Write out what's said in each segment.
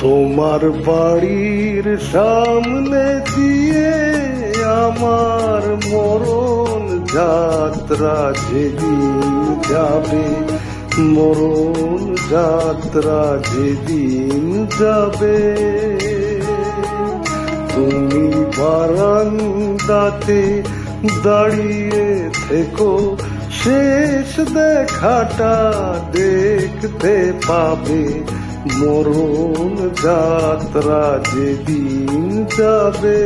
তোমার বাড়ির সামনে দিয়ে আমার মরণ যাত্রা যেদিন যাবে, মরণ যাত্রা যেদিন যাবে, তুমি বারান্দাতে দাঁড়িয়ে থেকো, শেষ দেখাটা দেখতে পাবে, মরণ যাত্রা যেদিন যাবে।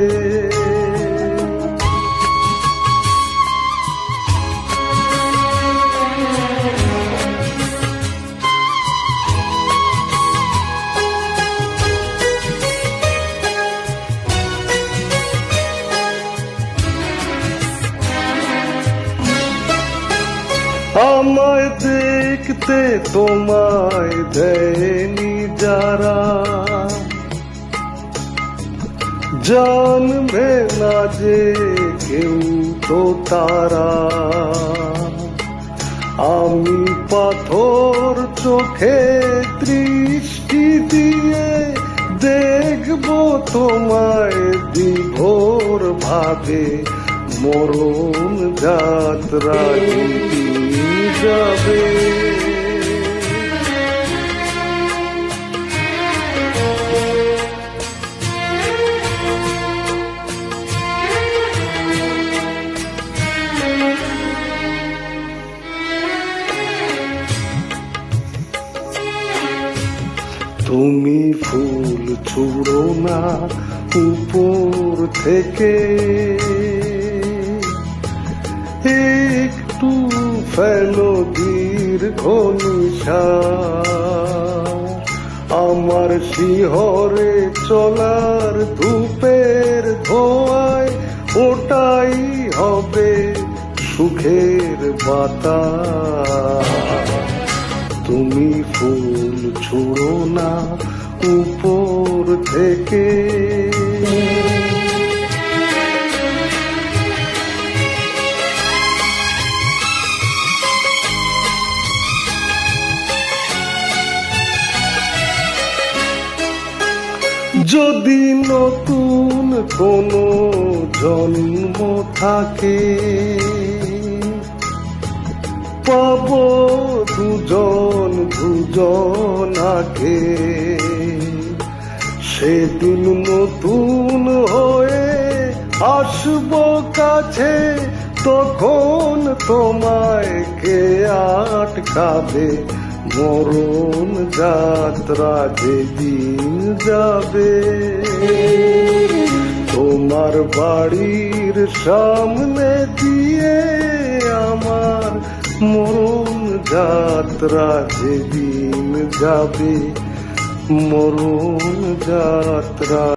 আমায় দেখতে তোমায় দেয়নি যারা, জানবে না যে কেউ তো তারা, আমি পাথর চোখে দৃষ্টি দিয়ে দেখবো তোমায় বিভোর ভাবে, মরণ যাত্রা যেদিন যাবে। তুমি ফুল ছুঁড়ো না উপর থেকে, একটু ফেলো দীর্ঘ নিঃশ্বাস, আমার শিহরে চলার ধূপের ধোঁয়ায় ওটাই হবে সুখের বাতাস। তুমি ফুল ছুঁড়ো না উপর থেকে, যদি নতুন কোনো জন্ম থাকে, পাবো দুজন দুজনাকে, সেদিন নতুন হয়ে আসবো কাছে, তখন তোমায় কে আটকাবে, মরণ যাত্রা যেদিন যাবে। তোমার বাড়ির সামনে দিয়ে আমার মরণ যাত্রা যেদিন যাবে, মরণ যাত্রা।